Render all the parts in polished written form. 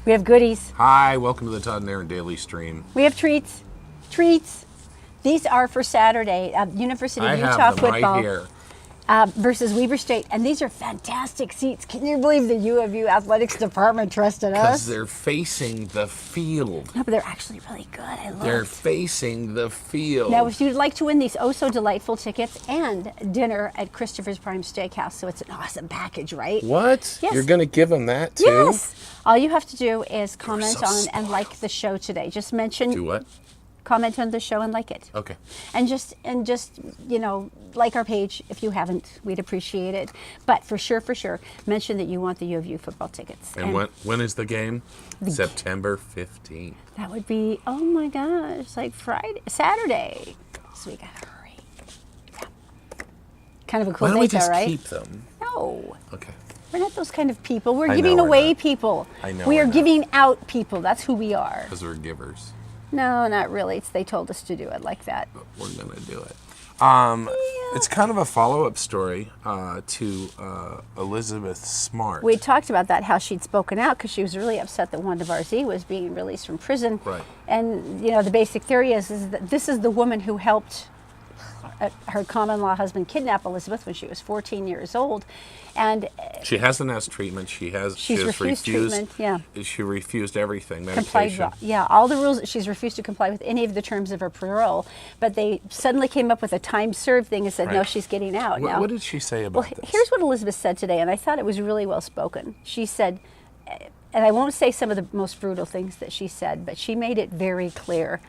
We have goodies. Hi, welcome to the Todd and Erin Daily Stream. We have treats. Treats. These are for Saturday. University of Utah I have them football right here. Versus Weber State. And these are fantastic seats. Can you believe the U of U athletics department trusted us? Because they're facing the field. No, but they're actually really good. I love They're it. facing the field. Now, if you'd like to win these so delightful tickets and dinner at Christopher's Prime Steakhouse, so it's an awesome package, right? What? Yes. You're going to give them that too? Yes. All you have to do is comment so on and smart. like the show today. Just mention. Do what? Comment on the show and like it. Okay. And just like our page if you haven't. We'd appreciate it. But for sure, mention that you want the U of U football tickets. And when is the game? September 15th. That would be, oh my gosh, like Saturday. So we gotta hurry. Yeah. Kind of a cool Why don't we date, though, just right? keep them? No. Okay. We're not those kind of people. We're I know giving we're away not. people. I know We we're are not. giving out people. That's who we are. Because we're givers. No, not really. They told us to do it like that. But we're going to do it. It's kind of a follow-up story to Elizabeth Smart. We talked about that, how she'd spoken out because she was really upset that Wanda Barzee was being released from prison. Right. And, the basic theory is that this is the woman who helped her common-law husband kidnap Elizabeth when she was 14 years old. And She hasn't asked treatment. She's refused treatment, yeah. She refused everything, complied, medication. all the rules. She's refused to comply with any of the terms of her parole. But they suddenly came up with a time served thing and said, no, Right. she's getting out What, now. what did she say about this? Here's what Elizabeth said today, and I thought it was really well spoken. She said, and I won't say some of the most brutal things that she said, but she made it very clear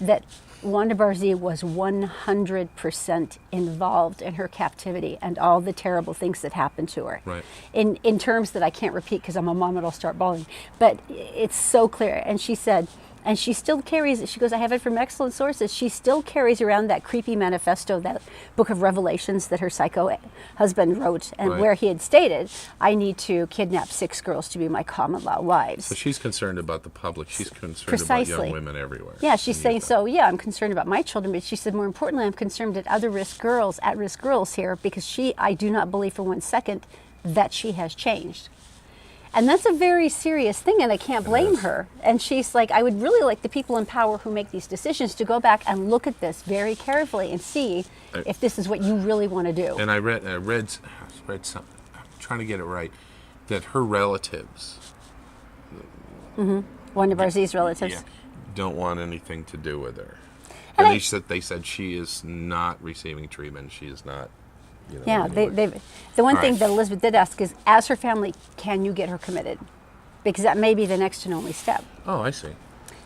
that Wanda Barzee was 100% involved in her captivity and all the terrible things that happened to her. Right. In terms that I can't repeat because I'm a mom and I'll start bawling. But it's so clear. And she said, and she still carries it. She goes, I have it from excellent sources. She still carries around that creepy manifesto, that book of Revelations that her psycho husband wrote, and Right. where he had stated, I need to kidnap 6 girls to be my common law wives. So she's concerned about the public. She's concerned Precisely. about young women everywhere. Yeah, she's saying, so yeah, I'm concerned about my children, but she said more importantly, I'm concerned at at-risk girls here, because I do not believe for one second that she has changed. And that's a very serious thing, and I can't blame her. And she's like, I would really like the people in power who make these decisions to go back and look at this very carefully and see if this is what you really want to do. And I read something, I'm trying to get it right, that her relatives Wanda Barzee's relatives. don't want anything to do with her. And And they said she is not receiving treatment. She is not. Yeah, anywhere. the one All thing right. that Elizabeth did ask is, as her family, can you get her committed? Because that may be the next and only step. Oh, I see.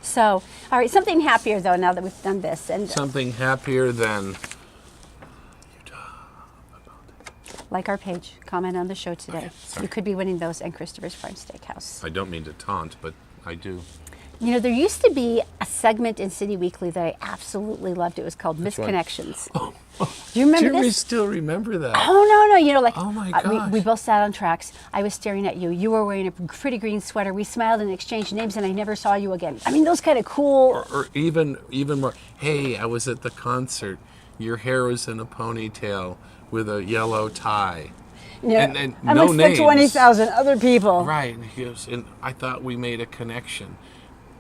So, all right, something happier though, now that we've done this. And Something happier than like our page, comment on the show today. Okay, sorry. You could be winning those at Christopher's Prime Steakhouse. I don't mean to taunt, but I do. There used to be a segment in City Weekly that I absolutely loved. It was called one? Misconnections. Do you remember Do you this? still remember that? Oh, no, like, Oh, my gosh. we both sat on tracks. I was staring at you. You were wearing a pretty green sweater. We smiled and exchanged names, and I never saw you again. I mean, those kind of cool. Or even more, hey, I was at the concert. Your hair was in a ponytail with a yellow tie. Yeah, and amongst no the names. 20,000 other people. Right. And I thought we made a connection.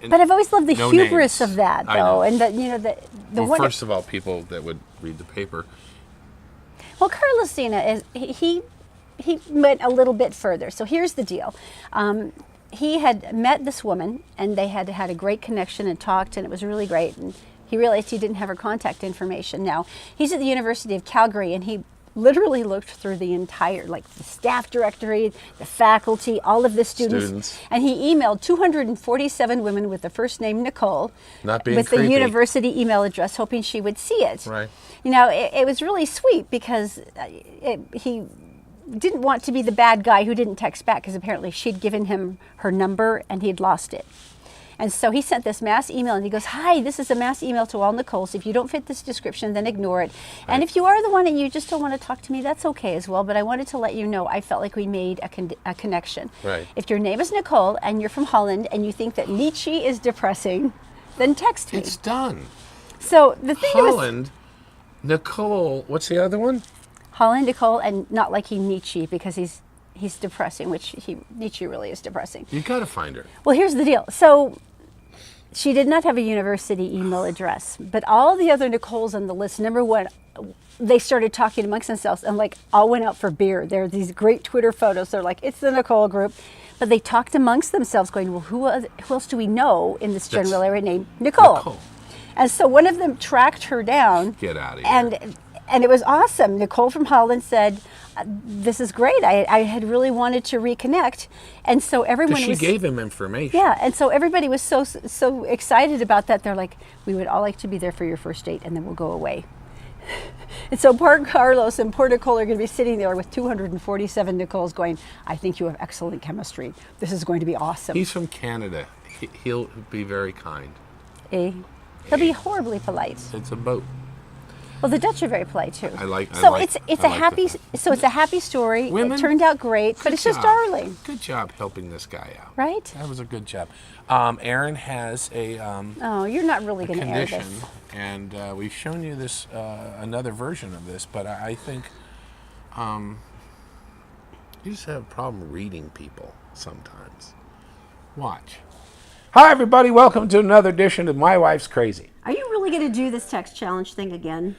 And But I've always loved the no hubris names. of that, I know. though. And the Well, one. first of all, people that would read the paper. Well, Carlos Sena he went a little bit further. So here's the deal. He had met this woman, and they had had a great connection and talked, and it was really great. And he realized he didn't have her contact information. Now, he's at the University of Calgary, and he literally looked through the entire, like the staff directory, the faculty, all of the students. And he emailed 247 women with the first name Nicole, Not being with creepy. the university email address, hoping she would see it. Right. It was really sweet because he didn't want to be the bad guy who didn't text back, because apparently she'd given him her number and he'd lost it. And so he sent this mass email, and he goes, hi, this is a mass email to all Nicoles. If you don't fit this description, then ignore it. Right. And if you are the one and you just don't want to talk to me, that's okay as well. But I wanted to let you know I felt like we made a connection. Right. If your name is Nicole and you're from Holland and you think that Nietzsche is depressing, then text me. It's done. So the thing was, Holland, Nicole, what's the other one? Holland, Nicole, and not like he Nietzsche, because he's He's depressing, which Nietzsche really is depressing. You got to find her. Well, here's the deal. So she did not have a university email address, but all the other Nicoles on the list, number one, they started talking amongst themselves and like all went out for beer. There are these great Twitter photos. They're like, it's the Nicole group. But they talked amongst themselves going, well, who else do we know in this general area named Nicole? And so one of them tracked her down. Get out of here. And it was awesome. Nicole from Holland said, this is great. I had really wanted to reconnect. And so everyone she gave him information. Yeah, and so everybody was so excited about that. They're like, we would all like to be there for your first date, and then we'll go away. And so poor Carlos and poor Nicole are going to be sitting there with 247 Nicoles going, I think you have excellent chemistry. This is going to be awesome. He's from Canada. He'll be very kind. He'll be horribly polite. It's a boat. Well, the Dutch are very polite too. It's a happy story. Women, it turned out great, but it's just darling. Good job helping this guy out. Right? That was a good job. Erin has a oh, you're not really going to air condition, this. and we've shown you this another version of this, but I think you just have a problem reading people sometimes. Watch. Hi, everybody. Welcome to another edition of My Wife's Crazy. Are you really going to do this text challenge thing again?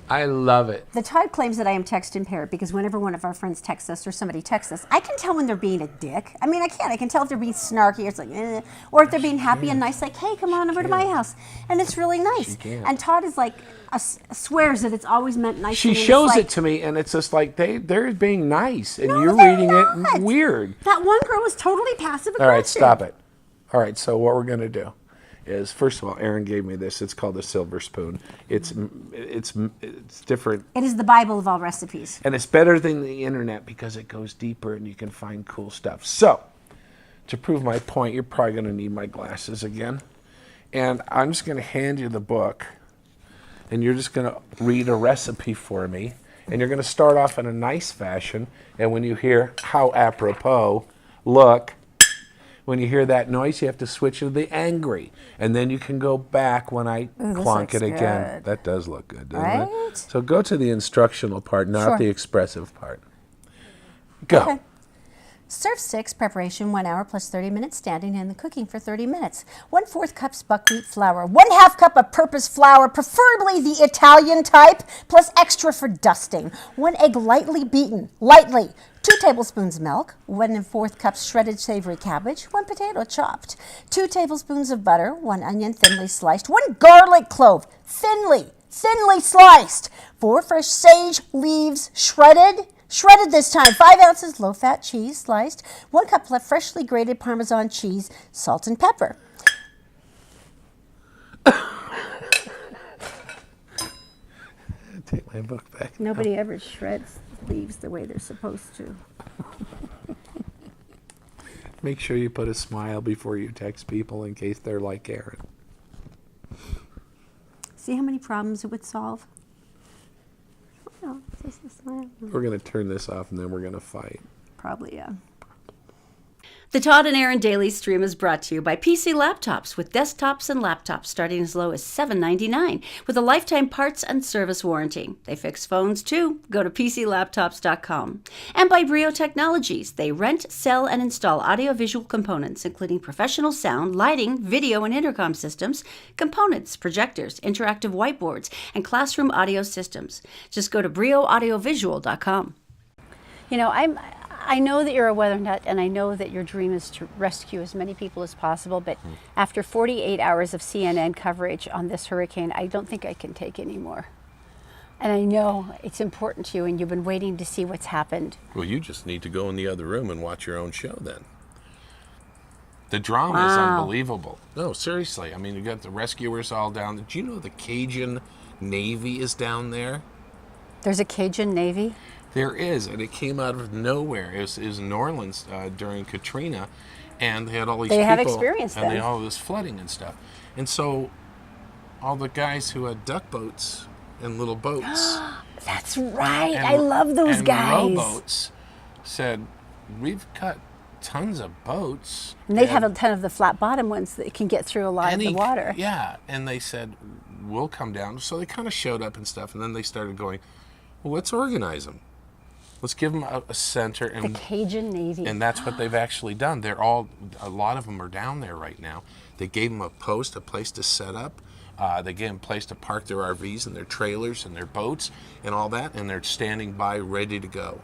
I love it. The Todd claims that I am text impaired because whenever one of our friends texts us or somebody texts us, I can tell when they're being a dick. I mean, I can tell if they're being snarky or it's like, or if they're being happy and nice, like, hey, come on over to my house. And it's really nice. And Todd is like, swears that it's always meant nice. She shows it to me and it's just like they're being nice and you're reading it weird. That one girl was totally passive aggressive. All right, stop it. All right, so what we're going to do is, first of all, Erin gave me this. It's called a silver spoon. It's different. It is the Bible of all recipes. And it's better than the internet because it goes deeper and you can find cool stuff. So, to prove my point, you're probably going to need my glasses again. And I'm just going to hand you the book. And you're just going to read a recipe for me. And you're going to start off in a nice fashion. And when you hear how apropos, look. When you hear that noise, you have to switch to the angry. And then you can go back when I clonk it again. Good. That does look good, doesn't it? So go to the instructional part, not the expressive part. Go. Okay. Serve sticks, preparation 1 hour plus 30 minutes standing and the cooking for 30 minutes. 1/4 cups buckwheat flour, 1/2 cup of purpose flour, preferably the Italian type, plus extra for dusting. 1 egg lightly beaten, 2 tablespoons milk, 1/4 cups shredded savory cabbage, 1 potato chopped, 2 tablespoons of butter, 1 onion thinly sliced, 1 garlic clove thinly sliced, 4 fresh sage leaves shredded this time, 5 ounces low-fat cheese sliced, 1 cup of freshly grated Parmesan cheese, salt and pepper. Take my book back. Nobody ever shreds leaves the way they're supposed to. Make sure you put a smile before you text people in case they're like Erin. See how many problems it would solve? Oh, just a smile. We're going to turn this off and then we're going to fight. Probably, yeah. The Todd and Erin Daily Stream is brought to you by PC Laptops with desktops and laptops starting as low as $7.99 with a lifetime parts and service warranty. They fix phones too. Go to PCLaptops.com. And by Brio Technologies. They rent, sell, and install audiovisual components including professional sound, lighting, video, and intercom systems, components, projectors, interactive whiteboards, and classroom audio systems. Just go to BrioAudiovisual.com. You know, I know that you're a weather nut, and I know that your dream is to rescue as many people as possible, but after 48 hours of CNN coverage on this hurricane, I don't think I can take any more. And I know it's important to you, and you've been waiting to see what's happened. Well, you just need to go in the other room and watch your own show then. The drama is unbelievable. No, seriously. I mean, you got the rescuers all down there. Do you know the Cajun Navy is down there? There's a Cajun Navy? There is, and it came out of nowhere. It was in New Orleans during Katrina, and they had all these people. They have experience and then. all this flooding and stuff. And so all the guys who had duck boats and little boats. That's right. I love those guys. And rowboats said, we've got tons of boats. And they have a ton of the flat bottom ones that can get through a lot of the water. Yeah, and they said, we'll come down. So they kind of showed up and stuff, and then they started going, well, let's organize them. Let's give them a center. The And Cajun Navy. And that's what they've actually done. A lot of them are down there right now. They gave them a post, a place to set up. They gave them a place to park their RVs and their trailers and their boats and all that, and they're standing by ready to go.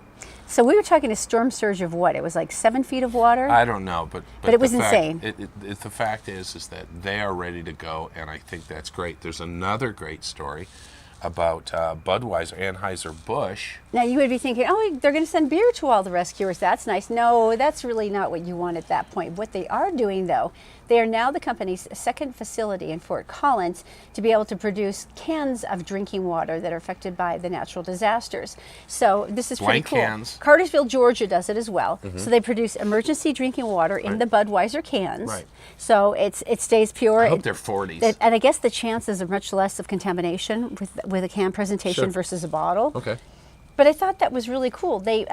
So we were talking a storm surge of what? It was like 7 feet of water? I don't know, but it was insane. The fact is that they are ready to go, and I think that's great. There's another great story about Budweiser, Anheuser-Busch. Now you would be thinking, oh, they're going to send beer to all the rescuers. That's nice. No, that's really not what you want at that point. What they are doing, though, they are now the company's second facility in Fort Collins to be able to produce cans of drinking water that are affected by the natural disasters. So this is pretty Blank cool. cans. Cartersville, Georgia does it as well. So they produce emergency drinking water in the Budweiser cans. Right. So it stays pure. I hope they're 40s. And I guess the chances are much less of contamination with a can presentation versus a bottle. Okay. But I thought that was really cool. They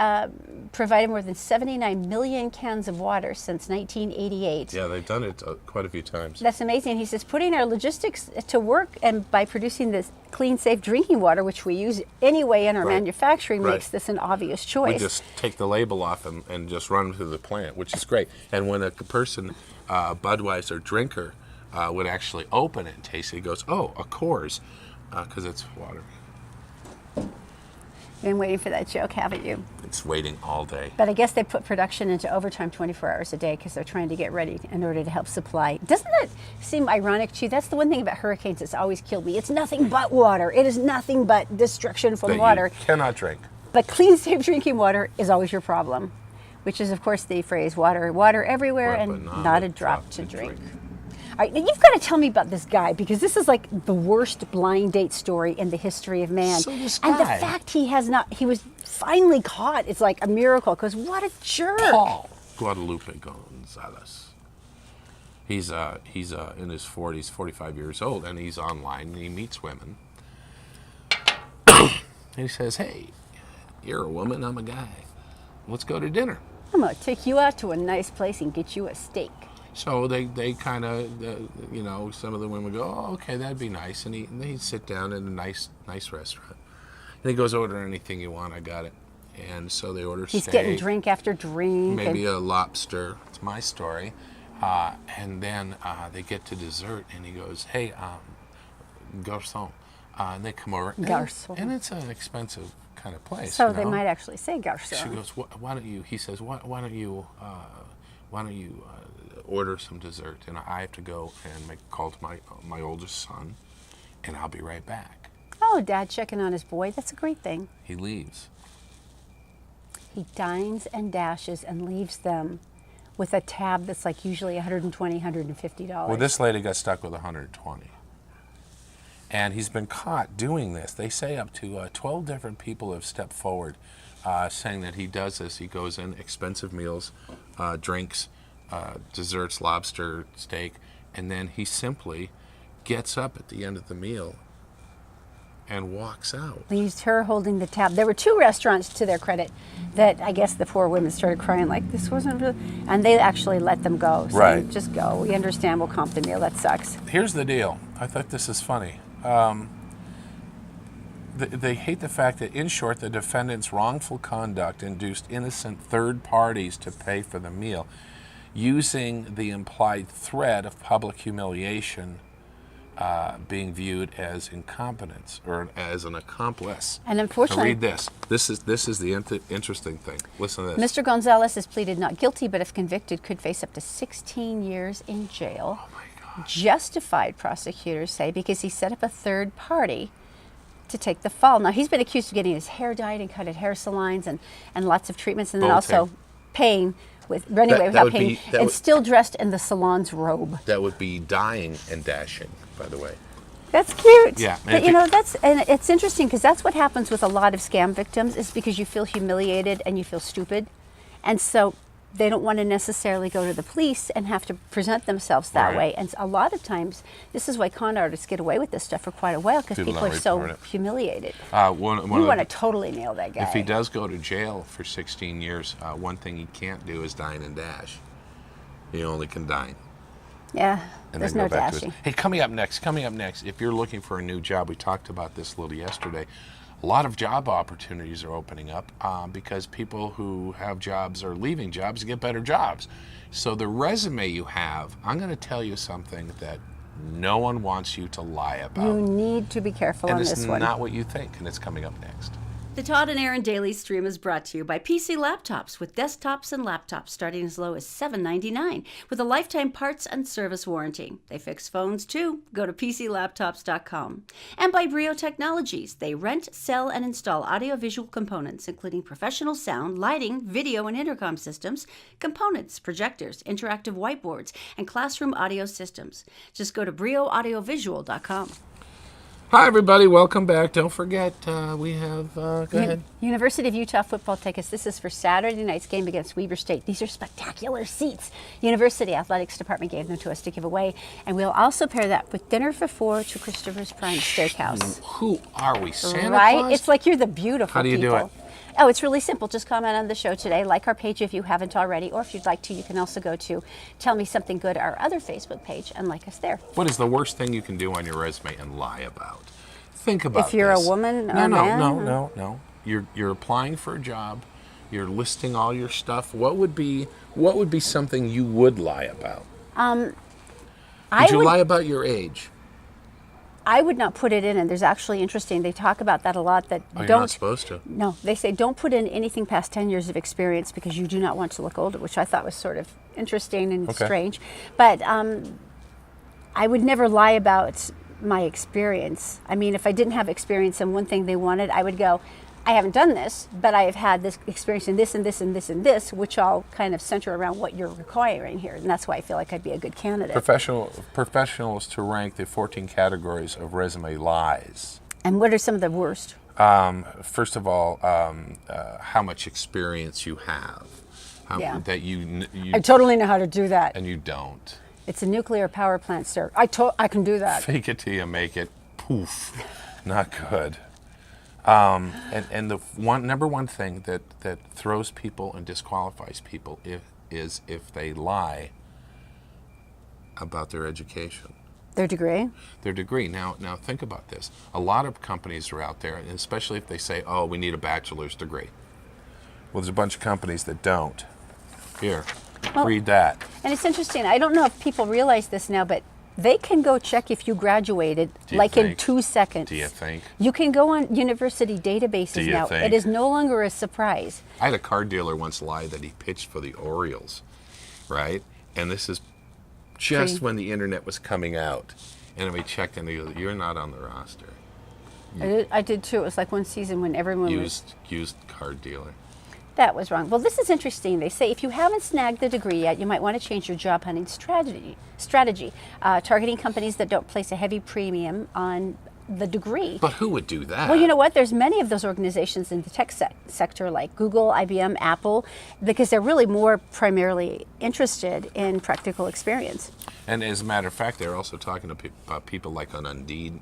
provided more than 79 million cans of water since 1988. Yeah, they've done it quite a few times. That's amazing. He says, putting our logistics to work and by producing this clean, safe drinking water, which we use anyway in our manufacturing, makes this an obvious choice. We just take the label off and just run to the plant, which is great. And when a person, Budweiser drinker, would actually open it and taste it, he goes, oh, a Coors, because it's water. You've been waiting for that joke, haven't you? It's waiting all day. But I guess they put production into overtime 24 hours a day because they're trying to get ready in order to help supply. Doesn't that seem ironic to you? That's the one thing about hurricanes that's always killed me. It's nothing but water. It is nothing but destruction from water. You cannot drink. But clean, safe drinking water is always your problem, which is, of course, the phrase water everywhere and not a drop to drink. All right, now you've got to tell me about this guy, because this is like the worst blind date story in the history of man. So this and the guy- fact he was finally caught, it's like a miracle, because what a jerk. Paul Guadalupe Gonzalez. He's in his 40s, 45 years old, and he's online, and he meets women. And he says, hey, you're a woman, I'm a guy. Let's go to dinner. I'm going to take you out to a nice place and get you a steak. So they kind of, some of the women go, oh, okay, that'd be nice. And he'd sit down in a nice restaurant. And he goes, order anything you want, I got it. And so they order steak. He's getting drink after drink. Maybe a lobster. It's my story. And then they get to dessert, and he goes, hey, garçon. And they come over. Garçon. And it's an expensive kind of place. So they might actually say garçon. She goes, why don't you, he says, why don't you order some dessert, and I have to go and make a call to my oldest son, and I'll be right back. Oh, Dad checking on his boy. That's a great thing. He leaves. He dines and dashes and leaves them with a tab that's like usually $120, $150. Well, this lady got stuck with 120. And he's been caught doing this. They say up to 12 different people have stepped forward saying that he does this. He goes in, expensive meals, drinks, desserts, lobster, steak, and then he simply gets up at the end of the meal and walks out. Leaves her holding the tab. There were 2 restaurants, to their credit, that I guess the poor women started crying like, this wasn't really, and they actually let them go. So Right. just go. We understand, we'll comp the meal. That sucks. Here's the deal. I thought this is funny. They hate the fact that, in short, the defendant's wrongful conduct induced innocent third parties to pay for the meal, using the implied threat of public humiliation being viewed as incompetence or as an accomplice. And Now unfortunately, read this. This is the interesting thing. Listen to this. Mr. Gonzalez has pleaded not guilty, but if convicted, could face up to 16 years in jail. Oh my God. Justified, prosecutors say, because he set up a third party to take the fall. Now, he's been accused of getting his hair dyed and cut at hair salons and lots of treatments, and then also paying running away without paying, and still dressed in the salon's robe. That would be dying and dashing, by the way. That's cute. Yeah, But and it's interesting because that's what happens with a lot of scam victims, is because you feel humiliated and you feel stupid. And so they don't want to necessarily go to the police and have to present themselves that Right. way. And a lot of times, this is why con artists get away with this stuff for quite a while, because people don't are so report it. humiliated. One We of want the- to totally nail that guy. If he does go to jail for 16 years, one thing he can't do is dine and dash. He only can dine. Yeah, And there's then no go back dashing. to his. Hey, coming up next, if you're looking for a new job, we talked about this a little yesterday. a lot of job opportunities are opening up because people who have jobs are leaving jobs to get better jobs. So the resume you have, I'm going to tell you something that no one wants you to lie about. You need to be careful on this one. And it's not what you think, and it's coming up next. The Todd and Erin Daily Stream is brought to you by PC Laptops, with desktops and laptops starting as low as $7.99 with a lifetime parts and service warranty. They fix phones too. Go to PCLaptops.com. And by Brio Technologies. They rent, sell, and install audiovisual components, including professional sound, lighting, video, and intercom systems, components, projectors, interactive whiteboards, and classroom audio systems. Just go to BrioAudiovisual.com. Hi, everybody. Welcome back. Don't forget, we have, go ahead. University of Utah football tickets. This is for Saturday night's game against Weber State. These are spectacular seats. University Athletics Department gave them to us to give away. And we'll also pair that with dinner for 4 to Christopher's Prime Steakhouse. Who are we, Santa Right? Claus? It's like you're the beautiful How do you people. do it? Oh, it's really simple. Just comment on the show today. Like our page if you haven't already. Or if you'd like to, you can also go to Tell Me Something Good, our other Facebook page, and like us there. What is the worst thing you can do on your resume and lie about? Think about If you're this. a woman or no, a man? No. You're applying for a job. You're listing all your stuff. What would be something you would lie about? Would you lie about your age? I would not put it in, and there's actually interesting. They talk about that a lot. That You're don't not supposed to. No, they say don't put in anything past 10 years of experience because you do not want to look older, which I thought was sort of interesting and strange. But I would never lie about my experience. I mean, if I didn't have experience in one thing they wanted, I would go, I haven't done this, but I have had this experience in this and this and this and this, which all kind of center around what you're requiring here. And that's why I feel like I'd be a good candidate. Professionals to rank the 14 categories of resume lies. And what are some of the worst? First of all, how much experience you have. That you I totally know how to do that. And you don't. It's a nuclear power plant, sir. I can do that. Fake it till you make it. Poof. Not good. And the number one thing that throws people and disqualifies people is if they lie about their education. Their degree? Their degree. Now think about this. A lot of companies are out there, and especially if they say, oh, we need a bachelor's degree. Well, there's a bunch of companies that don't. Here, read that. And it's interesting. I don't know if people realize this now, but they can go check if you graduated in 2 seconds. Do you think? You can go on university databases now. Think? It is no longer a surprise. I had a car dealer once lie that he pitched for the Orioles, right? And this is just when the internet was coming out. And we checked and he goes, you're not on the roster. I did too. It was like one season when everyone used car dealer. That was wrong. Well, this is interesting. They say if you haven't snagged the degree yet, you might want to change your job hunting strategy. Targeting companies that don't place a heavy premium on the degree. But who would do that? Well, you know what? There's many of those organizations in the tech sector like Google, IBM, Apple, because they're really more primarily interested in practical experience. And as a matter of fact, they're also talking about people like on Indeed.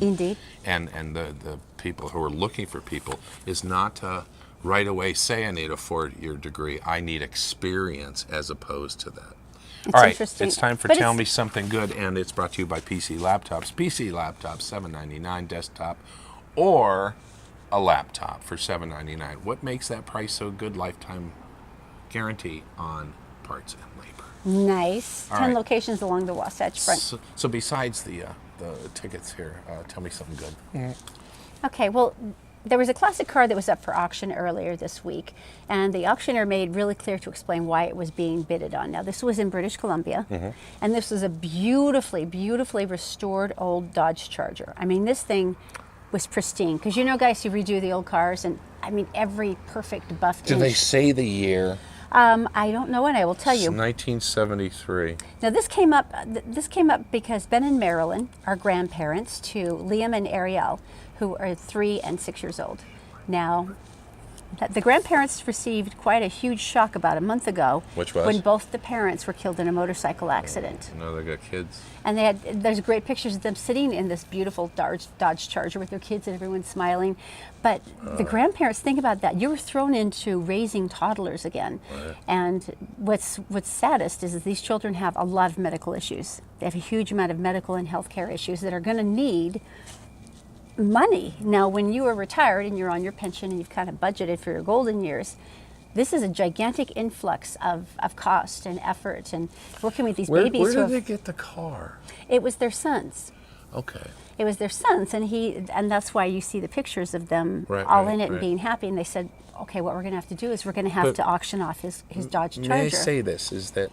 Indeed. And the people who are looking for people is not right away say I need a 4-year degree. I need experience as opposed to that. It's all right, interesting. it's time for Tell Me Something Good, and it's brought to you by PC Laptops. PC Laptops, $7.99 desktop, or a laptop for $7.99. What makes that price so good? Lifetime guarantee on parts and labor. Nice. All 10 right. locations along the Wasatch Front. So besides the tickets here, tell me something good. Okay, well, there was a classic car that was up for auction earlier this week, and the auctioneer made really clear to explain why it was being bidded on. Now, this was in British Columbia, and this was a beautifully, beautifully restored old Dodge Charger. I mean, this thing was pristine, because you know, guys, you redo the old cars, and I mean, every perfect buff Do inch. they say the year? I don't know, and I will tell It's you. 1973. Now, this came up because Ben and Marilyn are grandparents to Liam and Ariel, who are 3 and 6 years old. Now, the grandparents received quite a huge shock about a month ago. Which was? When both the parents were killed in a motorcycle accident. No, they got kids. And there's great pictures of them sitting in this beautiful Dodge Charger with their kids and everyone smiling. But the grandparents, think about that. You were thrown into raising toddlers again. Right. And what's saddest is that these children have a lot of medical issues. They have a huge amount of medical and healthcare issues that are going to need money. Now, when you are retired and you're on your pension and you've kind of budgeted for your golden years, this is a gigantic influx of cost and effort and working with these babies. Where did they get the car? It was their sons. Okay. It was their sons, and that's why you see the pictures of them all in it and being happy. And they said, okay, what we're going to have to do is we're going to have to auction off his Dodge Charger. May I say this, is that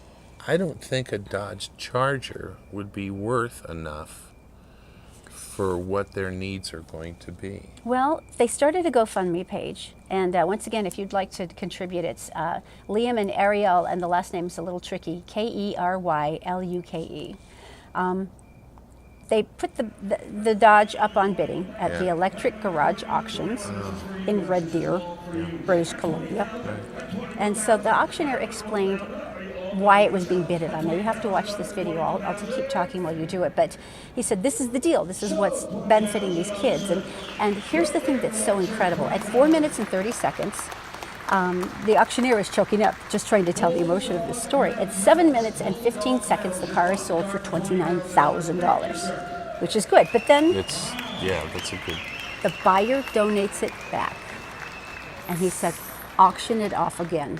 I don't think a Dodge Charger would be worth enough for what their needs are going to be. Well, they started a GoFundMe page, and once again, if you'd like to contribute, it's Liam and Ariel, and the last name is a little tricky, Kerlyluke. They put the Dodge up on bidding at the Electric Garage Auctions in Red Deer, British Columbia. And so the auctioneer explained why it was being bidded on. Now you have to watch this video. I'll keep talking while you do it. But he said, this is the deal. This is what's benefiting these kids. And here's the thing that's so incredible. At 4 minutes and 30 seconds, the auctioneer is choking up just trying to tell the emotion of this story. At 7 minutes and 15 seconds, the car is sold for $29,000, which is good. But then That's a good. the buyer donates it back. And he said, auction it off again.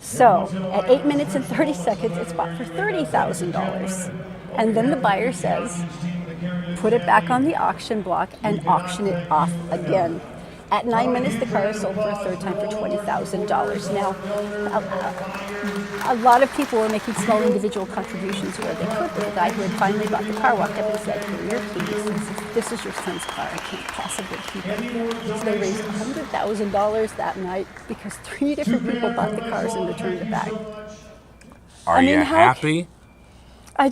So at 8 minutes and 30 seconds, it's bought for $30,000. And then the buyer says, put it back on the auction block and auction it off again. At 9 minutes, the car is sold for a third time for $20,000. Now, a lot of people were making small individual contributions where they could. The guy who had finally bought the car walked up and said, here are your keys. This is your son's car. I can't possibly keep it. So they raised $100,000 that night because 3 different people bought the cars and returned it back. Are you happy? He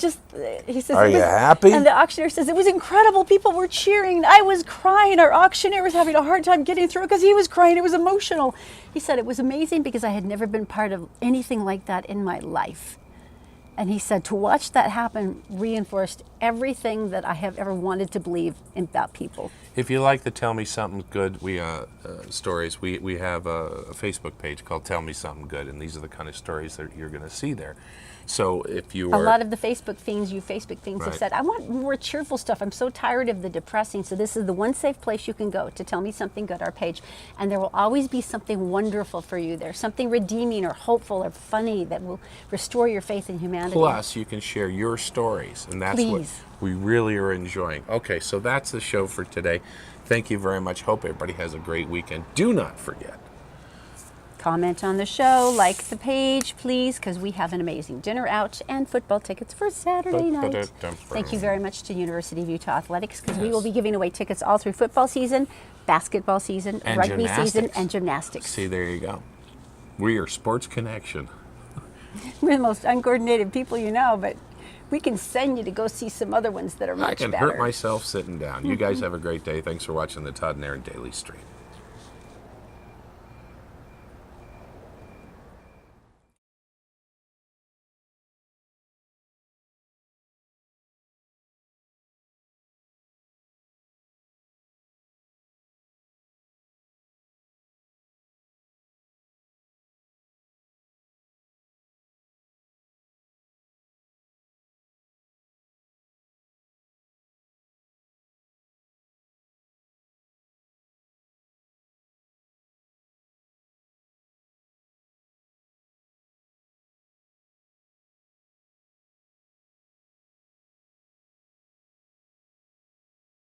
says, Are you happy? And the auctioneer says, it was incredible. People were cheering. I was crying. Our auctioneer was having a hard time getting through because he was crying. It was emotional. He said, it was amazing because I had never been part of anything like that in my life. And he said, to watch that happen reinforced everything that I have ever wanted to believe about people. If you like the Tell Me Something Good stories, we have a Facebook page called Tell Me Something Good, and these are the kind of stories that you're going to see there. So if you A lot of the Facebook fiends have Right. said, I want more cheerful stuff. I'm so tired of the depressing. So this is the one safe place you can go to Tell Me Something Good, our page. And there will always be something wonderful for you there, something redeeming or hopeful or funny that will restore your faith in humanity. Plus, you can share your stories, and that's what Please. we really are enjoying. Okay, so that's the show for today. Thank you very much. Hope everybody has a great weekend. Do not forget. Comment on the show, like the page, please, because we have an amazing dinner out and football tickets for Saturday night. Thank you very much to University of Utah Athletics, because we will be giving away tickets all through football season, basketball season, And rugby season, gymnastics. and gymnastics. See, there you go. We are Sports Connection. We're the most uncoordinated people you know, but we can send you to go see some other ones that are much I can better. hurt myself sitting down. You guys have a great day. Thanks for watching the Todd and Erin Daily Stream.